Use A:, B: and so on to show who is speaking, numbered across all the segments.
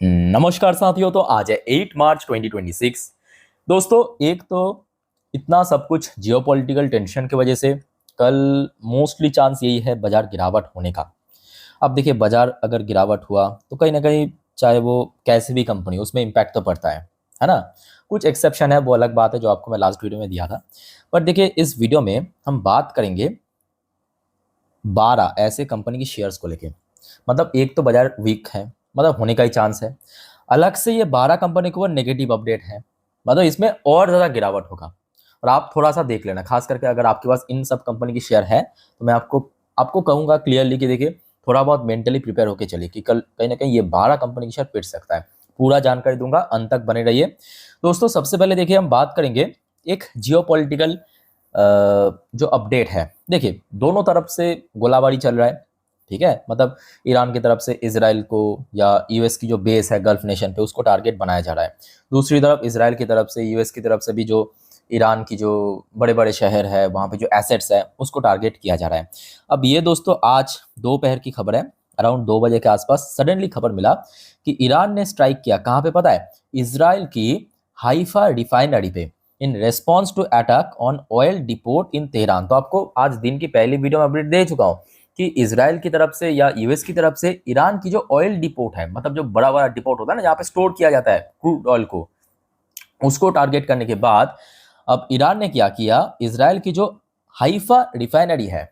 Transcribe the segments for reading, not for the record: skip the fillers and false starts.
A: नमस्कार साथियों। तो आज है 8 मार्च 2026। दोस्तों, एक तो इतना सब कुछ जियोपॉलिटिकल टेंशन की वजह से कल मोस्टली चांस यही है बाजार गिरावट होने का। अब देखिए, बाजार अगर गिरावट हुआ तो कहीं ना कहीं चाहे वो कैसी भी कंपनी हो उसमें इम्पैक्ट तो पड़ता है ना। कुछ एक्सेप्शन है, वो अलग बात है जो आपको मैं लास्ट वीडियो में दिया था। पर देखिए, इस वीडियो में हम बात करेंगे 12 ऐसे कंपनी की शेयर्स को लेके। मतलब एक तो बाजार वीक है, मतलब होने का ही चांस है। अलग से ये 12 कंपनी के ऊपर नेगेटिव अपडेट है, मतलब इसमें और ज़्यादा गिरावट होगा। और आप थोड़ा सा देख लेना, खास करके अगर आपके पास इन सब कंपनी की शेयर है तो मैं आपको आपको कहूँगा क्लियरली कि देखिए, थोड़ा बहुत मेंटली प्रिपेयर होकर चलिए कि कल कहीं ना कहीं ये 12 कंपनी की शेयर पिट सकता है। पूरा जानकारी दूंगा, अंत तक बने रहिए। दोस्तों, सबसे पहले देखिए हम बात करेंगे एक जियोपॉलिटिकल जो अपडेट है। देखिए, दोनों तरफ से गोलाबारी चल रहा है, ठीक है। मतलब ईरान की तरफ से इजराइल को या यूएस की जो बेस है गल्फ नेशन पे उसको टारगेट बनाया जा रहा है। दूसरी तरफ इजराइल की तरफ से, यूएस की तरफ से भी जो ईरान की जो बड़े बड़े शहर है वहाँ पे जो एसेट्स है उसको टारगेट किया जा रहा है। अब ये दोस्तों आज दोपहर की खबर है, अराउंड 2 बजे के आसपास सडनली खबर मिला कि ईरान ने स्ट्राइक किया। कहाँ पे पता है? इजराइल की हाइफा रिफाइनरी पे, in response to attack on oil depot in Tehran. तो आपको आज दिन की पहली वीडियो में अपडेट दे चुका हूँ कि इजराइल की तरफ से या यूएस की तरफ से ईरान की जो ऑयल डिपोट है, मतलब जो बड़ा बड़ा डिपोट होता है ना जहाँ पे स्टोर किया जाता है क्रूड ऑयल को, उसको टारगेट करने के बाद अब ईरान ने क्या किया, इजराइल की जो हाइफा रिफाइनरी है,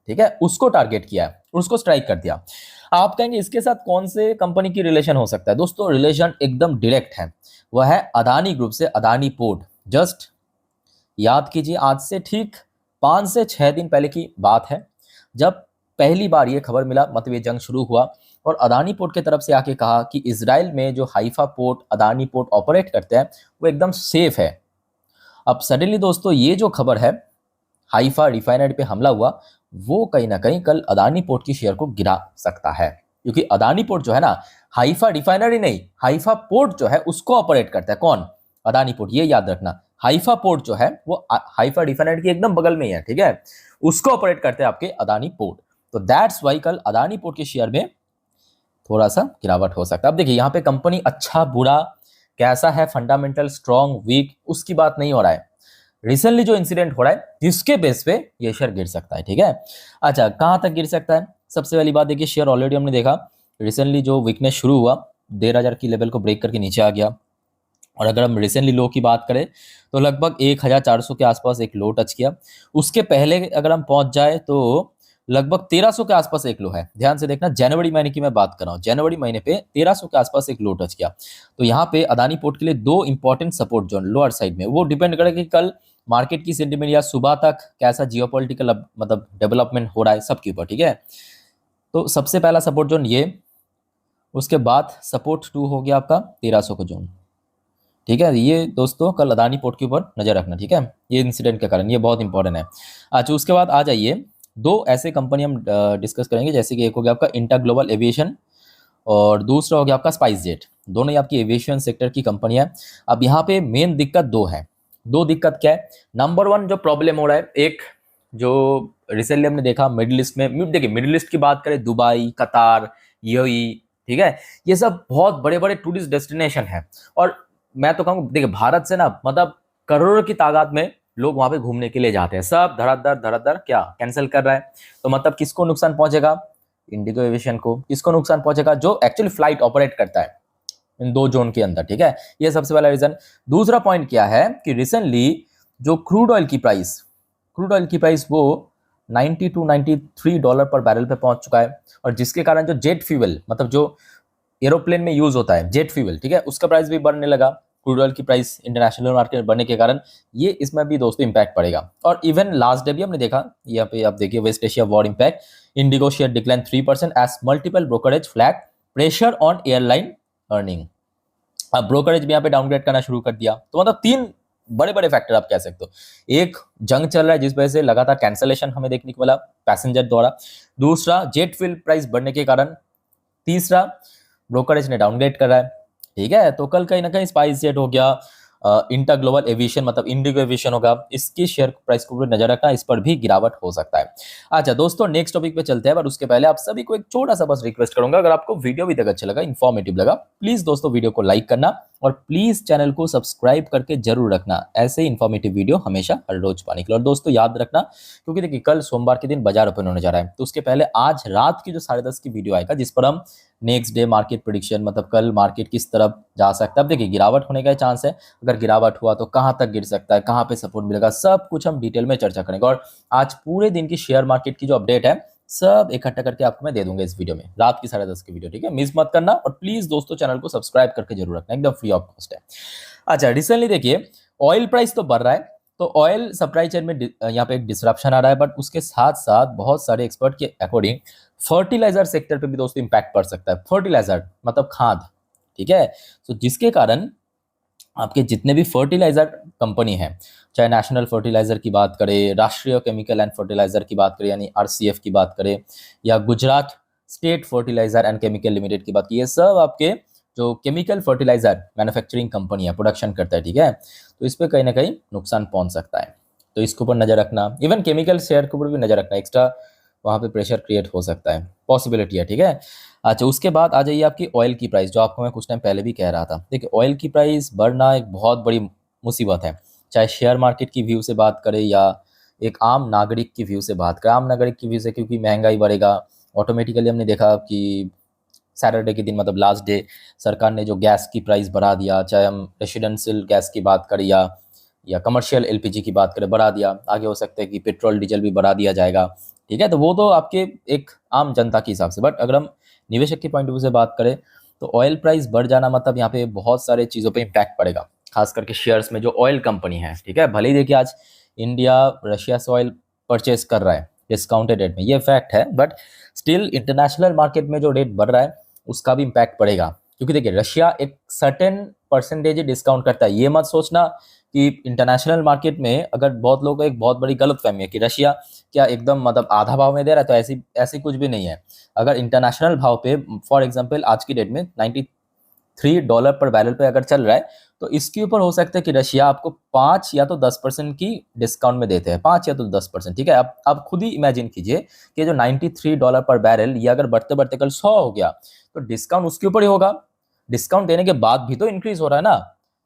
A: ठीक है, उसको टारगेट किया, उसको स्ट्राइक कर दिया। आप कहेंगे इसके साथ कौन से कंपनी की रिलेशन हो सकता है? दोस्तों, रिलेशन एकदम डायरेक्ट है, वह है अदानी ग्रुप से, अदानी पोर्ट। जस्ट याद कीजिए, आज से ठीक 5 से 6 दिन पहले की बात है जब पहली बार ये खबर मिला, मतलब ये जंग शुरू हुआ और अदानी पोर्ट की तरफ से आके कहा कि इजराइल में जो Haifa port, Adani port operate करते हैं वो एकदम सेफ है। अब सडनली दोस्तों ये जो खबर है, हाइफा रिफाइनरी पे हमला हुआ, वो कहीं ना कहीं कल अदानी पोर्ट की शेयर को गिरा सकता है। क्योंकि अदानी पोर्ट जो है ना, हाइफा रिफाइनरी नहीं, हाइफा पोर्ट जो है उसको ऑपरेट करता है। कौन? अदानी पोर्ट। ये याद रखना, हाइफा पोर्ट जो है वो हाइफा रिफाइनरी के एकदम बगल में ही है, ठीक है। उसको ऑपरेट करते हैं आपके अदानी पोर्ट। तो दैट्स वाई कल अदानी पोर्ट के शेयर में थोड़ा सा गिरावट हो सकता है। अब देखिए, यहाँ पे कंपनी अच्छा बुरा कैसा है, फंडामेंटल स्ट्रॉन्ग वीक, उसकी बात नहीं हो रहा है। रिसेंटली जो इंसिडेंट हो रहा है जिसके बेस पे ये शेयर गिर सकता है, ठीक है। अच्छा, कहां तक गिर सकता है? सबसे पहली बात देखिए, शेयर ऑलरेडी हमने देखा रिसेंटली जो वीकनेस शुरू हुआ 1,500 की लेवल को ब्रेक करके नीचे आ गया। और अगर हम रिसेंटली लो की बात करें तो लगभग 1,400 के आसपास एक लो टच किया। उसके पहले अगर हम पहुंच जाए तो लगभग 1,300 के आसपास एक लो है। ध्यान से देखना, जनवरी महीने की मैं बात कर रहा हूँ, जनवरी महीने पे 1,300 के आसपास एक लो टच किया। तो यहाँ पे अदानी पोर्ट के लिए दो important support zone lower side में, वो डिपेंड करेगा कि कल मार्केट की सेंटिमेंट या सुबह तक कैसा जियोपॉलिटिकल मतलब डेवलपमेंट हो रहा है सबके ऊपर, ठीक है। तो सबसे पहला सपोर्ट जोन ये, उसके बाद सपोर्ट 2 हो गया आपका 1,300 का जोन, ठीक है। ये दोस्तों कल अदानी पोर्ट के ऊपर नजर रखना, ठीक है, ये इंसिडेंट के कारण ये बहुत इंपॉर्टेंट है। अच्छा, उसके बाद आ जाइए, दो ऐसे कंपनी हम डिस्कस करेंगे, जैसे कि एक हो गया आपका इंटर ग्लोबल एविएशन और दूसरा हो गया आपका स्पाइस जेट। दोनों ही आपकी एविएशन सेक्टर की कंपनी है। अब यहाँ पे मेन दिक्कत दो है। दो दिक्कत क्या है? नंबर वन जो प्रॉब्लम हो रहा है, एक जो रिसेंटली हमने देखा मिडिल ईस्ट में, देखिए मिडिल ईस्ट की बात करें, दुबई, कतार, यूएई, ठीक है, ये सब बहुत बड़े बड़े टूरिस्ट डेस्टिनेशन है। और मैं तो कहूँ, देखिए भारत से ना मतलब करोड़ों की तादाद में लोग वहां पे घूमने के लिए जाते हैं, सब धड़ाधड़ धड़ाधड़ क्या कैंसिल कर रहा है। तो मतलब किसको नुकसान पहुंचेगा? इंडिगो एविएशन को। किसको नुकसान पहुंचेगा? जो एक्चुअली फ्लाइट ऑपरेट करता है इन दो जोन के अंदर, ठीक है। ये सबसे पहला रीजन। दूसरा पॉइंट क्या है कि रिसेंटली जो क्रूड ऑयल की प्राइस वो 90 टू $93 पर बैरल पे पहुंच चुका है। और जिसके कारण जो जेट फ्यूल, मतलब जो एरोप्लेन में यूज होता है जेट फ्यूल, ठीक है, उसका प्राइस भी बढ़ने लगा। क्रूड ऑयल की प्राइस इंटरनेशनल मार्केट में बढ़ने के कारण ये इसमें भी दोस्तों इंपैक्ट पड़ेगा। और इवन लास्ट डे भी हमने देखा, यहाँ पे आप देखिए West Asia war impact, IndiGo share decline 3% as multiple brokerage flag pressure on airline earning. अब ब्रोकरेज भी यहाँ पे डाउनग्रेड करना शुरू कर दिया। तो मतलब तीन बड़े बड़े फैक्टर आप कह सकते हो। एक, जंग चल रहा है जिस वजह से लगातार कैंसलेशन हमें देखने को मिला पैसेंजर द्वारा। दूसरा, जेट फ्यूल प्राइस बढ़ने के कारण। तीसरा, ब्रोकरेज ने डाउनग्रेड करा है, ठीक है। तो कल कहीं ना कहीं स्पाइस जेट हो गया, इंटर ग्लोबल एविएशन मतलब इंडिगो एविएशन होगा, इसकी शेयर प्राइस को नजर रखना, इस पर भी गिरावट हो सकता है। अच्छा दोस्तों, नेक्स्ट टॉपिक पे चलते हैं, पर उसके पहले आप सभी को एक छोटा सा बस रिक्वेस्ट करूंगा, अगर आपको वीडियो भी तक अच्छा लगा, इन्फॉर्मेटिव लगा, प्लीज दोस्तों वीडियो को लाइक करना और प्लीज चैनल को सब्सक्राइब करके जरूर रखना, ऐसे इन्फॉर्मेटिव वीडियो हमेशा हर रोज पाने के लिए। और दोस्तों याद रखना, क्योंकि देखिए कल सोमवार के दिन बाजार ओपन होने जा रहा है, तो उसके पहले आज रात की जो 10:30 की वीडियो आएगा, जिस पर हम नेक्स्ट डे मार्केट प्रेडिक्शन, मतलब कल मार्केट किस तरफ जा सकता है, अब देखिए गिरावट होने का चांस है, अगर गिरावट हुआ तो कहां तक गिर सकता है, कहां पे सपोर्ट मिलेगा, सब कुछ हम डिटेल में चर्चा करेंगे। और आज पूरे दिन की शेयर मार्केट की जो अपडेट है सब इकट्ठा करके आपको मैं दे दूंगा इस वीडियो में, रात की 10:30 की वीडियो, ठीक है, मिस मत करना। और प्लीज दोस्तों चैनल को सब्सक्राइब करके जरूर रखना, एकदम फ्री ऑफ कॉस्ट है। अच्छा, रिसेंटली देखिए ऑयल प्राइस तो बढ़ रहा है, तो ऑयल सप्लाई चेन में यहाँ पे एक डिसरप्शन आ रहा है, बट उसके साथ साथ बहुत सारे एक्सपर्ट के अकॉर्डिंग फर्टिलाइजर सेक्टर पे भी दोस्तों इंपैक्ट पड़ सकता है। फर्टिलाइजर मतलब खाद, ठीक है, तो जिसके कारण आपके जितने भी फर्टिलाइजर कंपनी है, चाहे नेशनल फर्टिलाइजर की बात करें, राष्ट्रीय केमिकल एंड फर्टिलाइजर की बात करें यानी आरसीएफ की बात करें, या Gujarat State Fertilizer and Chemical Limited की बात की, ये सब आपके जो केमिकल फर्टिलाइजर मैन्युफैक्चरिंग कंपनी है, प्रोडक्शन करता है, ठीक है, तो इस पर कहीं ना कहीं नुकसान पहुंच सकता है, तो इसके ऊपर नजर रखना। इवन केमिकल शेयर के ऊपर भी नजर रखना, एक्स्ट्रा वहाँ पे प्रेशर क्रिएट हो सकता है, पॉसिबिलिटी है, ठीक है। अच्छा, उसके बाद आ जाइए आपकी ऑयल की प्राइस, जो आपको मैं कुछ टाइम पहले भी कह रहा था। देखिए ऑयल की प्राइस बढ़ना एक बहुत बड़ी मुसीबत है, चाहे शेयर मार्केट की व्यू से बात करें या एक आम नागरिक की व्यू से बात करें। आम नागरिक की व्यू से क्योंकि महंगाई बढ़ेगा, ऑटोमेटिकली हमने देखा कि सैटरडे के दिन मतलब लास्ट डे सरकार ने जो गैस की प्राइस बढ़ा दिया, चाहे हम रेसिडेंशियल गैस की बात करें या कमर्शियल एलपीजी की बात करें, बढ़ा दिया। आगे हो सकता है कि पेट्रोल डीजल भी बढ़ा दिया जाएगा, ठीक है, तो वो तो आपके एक आम जनता के हिसाब से, बट अगर हम निवेशक के पॉइंट ऑफ व्यू से बात करें तो ऑयल प्राइस बढ़ जाना मतलब यहाँ पे बहुत सारे चीज़ों पे इम्पैक्ट पड़ेगा, खास करके शेयर्स में जो ऑयल कंपनी है, ठीक है। भले ही देखिए आज इंडिया रशिया से ऑयल परचेज कर रहा है डिस्काउंटेड रेट में, ये फैक्ट है, बट स्टिल इंटरनेशनल मार्केट में जो रेट बढ़ रहा है उसका भी इम्पैक्ट पड़ेगा, क्योंकि देखिए रशिया एक सर्टेन परसेंटेज डिस्काउंट करता है। ये मत सोचना कि इंटरनेशनल मार्केट में, अगर बहुत लोगों को एक बहुत बड़ी गलतफहमी है कि रशिया क्या एकदम मतलब आधा भाव में दे रहा है, तो ऐसी ऐसी कुछ भी नहीं है। अगर इंटरनेशनल भाव पे फॉर एग्जांपल आज की डेट में $93 पर बैरल पे अगर चल रहा है, तो इसके ऊपर हो सकता है कि रशिया आपको 5 या तो 10% की डिस्काउंट में देते हैं, 5 या तो 10%, ठीक है। अब आप खुद ही इमेजिन कीजिए कि जो $93 पर बैरल, ये अगर बढ़ते बढ़ते कल 100 हो गया, तो डिस्काउंट उसके ऊपर ही होगा। डिस्काउंट देने के बाद भी तो इंक्रीज हो रहा है ना,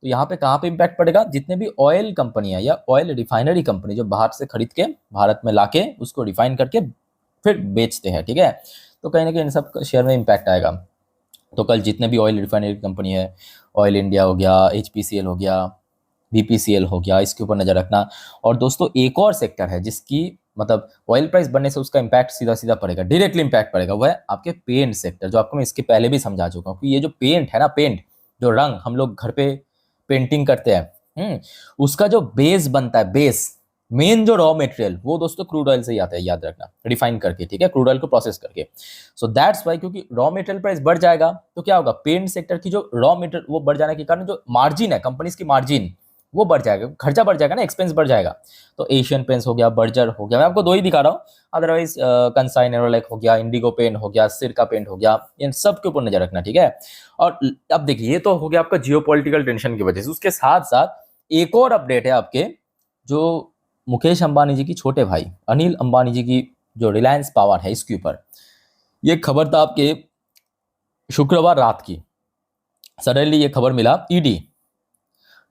A: तो यहाँ पे कहाँ पे इम्पैक्ट पड़ेगा, जितने भी ऑयल कंपनियां या ऑयल रिफाइनरी कंपनी जो बाहर से खरीद के भारत में लाके उसको रिफाइन करके फिर बेचते हैं, ठीक है, तो कहीं ना कहीं इन सब शेयर में इम्पैक्ट आएगा। तो कल जितने भी ऑयल रिफाइनरी कंपनी है, ऑयल इंडिया हो गया, एचपीसीएल हो गया, बीपीसीएल हो गया, इसके ऊपर नजर रखना। और दोस्तों एक और सेक्टर है जिसकी मतलब ऑयल प्राइस बढ़ने से उसका इम्पैक्ट सीधा सीधा पड़ेगा, डायरेक्टली इम्पैक्ट पड़ेगा, वो है आपके पेंट सेक्टर, जो आपको मैं इसके पहले भी समझा चुका हूँ कि ये जो पेंट है ना, पेंट जो रंग हम लोग घर पे पेंटिंग करते हैं, उसका जो बेस बनता है, बेस मेन जो रॉ मटेरियल, वो दोस्तों क्रूड ऑयल से ही आता है, याद रखना, रिफाइन करके, ठीक है, क्रूड ऑयल को प्रोसेस करके। सो दैट्स वाई, क्योंकि रॉ मटेरियल प्राइस बढ़ जाएगा तो क्या होगा, पेंट सेक्टर की जो रॉ मटेरियल वो बढ़ जाने के कारण जो मार्जिन है कंपनीज की, मार्जिन वो बढ़ जाएगा, खर्चा बढ़ जाएगा ना, एक्सपेंस बढ़ जाएगा। तो एशियन पेंट्स हो गया, बर्जर हो गया, मैं आपको दो ही दिखा रहा हूँ, अदरवाइज कंसाई नेरोलैक हो गया, इंडिगो पेंट हो गया, सिरका पेंट हो गया, इन सब के ऊपर नजर रखना, ठीक है। और अब देखिए ये तो हो गया आपका जियोपॉलिटिकल टेंशन की वजह से, उसके साथ साथ एक और अपडेट है आपके, जो मुकेश अंबानी जी की छोटे भाई अनिल अंबानी जी की जो रिलायंस पावर है, इसके ऊपर ये खबर था आपके शुक्रवार रात की। सडनली ये खबर मिला, ED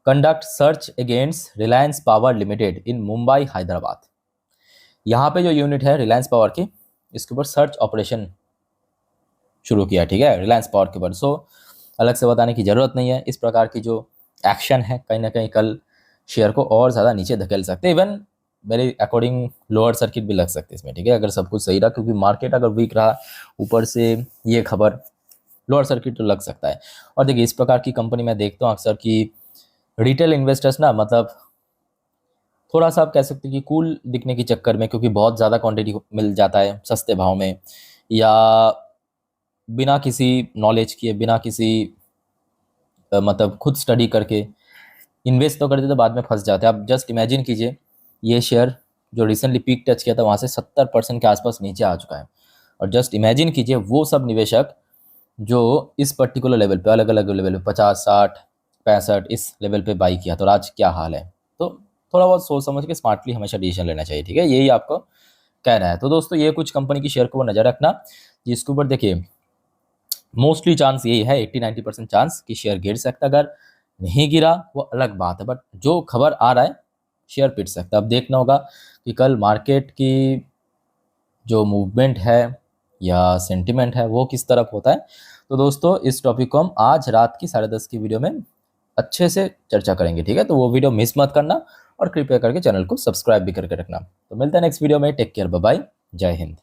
A: conduct search against Reliance Power Limited in Mumbai Hyderabad. यहाँ पे जो यूनिट है रिलायंस पावर की, इसके ऊपर सर्च ऑपरेशन शुरू किया, ठीक है, रिलायंस पावर के ऊपर। सो अलग से बताने की जरूरत नहीं है, इस प्रकार की जो एक्शन है कहीं ना कहीं कल शेयर को और ज़्यादा नीचे धकेल सकते हैं, इवन मेरे अकॉर्डिंग लोअर सर्किट भी लग सकते हैं इसमें, ठीक है, अगर सब कुछ सही रहा, क्योंकि मार्केट अगर वीक रहा, ऊपर से ये खबर, लोअर सर्किट तो लग सकता है। और देखिए इस प्रकार की कंपनी मैं देखता हूँ अक्सर कि रिटेल इन्वेस्टर्स ना, मतलब थोड़ा सा आप कह सकते हैं कि कूल दिखने के चक्कर में, क्योंकि बहुत ज़्यादा क्वांटिटी मिल जाता है सस्ते भाव में, या बिना किसी नॉलेज किए, बिना किसी मतलब खुद स्टडी करके इन्वेस्ट तो करते तो बाद में फंस जाते हैं। आप जस्ट इमेजिन कीजिए, ये शेयर जो रिसेंटली पीक टच किया था वहाँ से 70% के आसपास नीचे आ चुका है, और जस्ट इमेजिन कीजिए वो सब निवेशक जो इस पर्टिकुलर लेवल पे, अलग अलग लेवल पे 50, 60, 65 इस लेवल पे बाई किया तो आज क्या हाल है। तो थोड़ा बहुत सोच समझ के स्मार्टली हमेशा डिसीजन लेना चाहिए, ठीक है, यही आपको कहना है। तो दोस्तों ये कुछ कंपनी की शेयर को नज़र रखना, जिसके ऊपर देखिए मोस्टली चांस यही है, 80-90% चांस कि शेयर गिर सकता है। अगर नहीं गिरा वो अलग बात है, बट जो खबर आ रहा है शेयर पिट सकता है। अब देखना होगा कि कल मार्केट की जो मूवमेंट है या सेंटिमेंट है वो किस तरफ होता है। तो दोस्तों इस टॉपिक को हम आज रात की 10:30 की वीडियो में अच्छे से चर्चा करेंगे, ठीक है। तो वो वीडियो मिस मत करना और कृपया करके चैनल को सब्सक्राइब भी करके रखना। तो मिलते हैं नेक्स्ट वीडियो में, टेक केयर, बाय बाय, जय हिंद।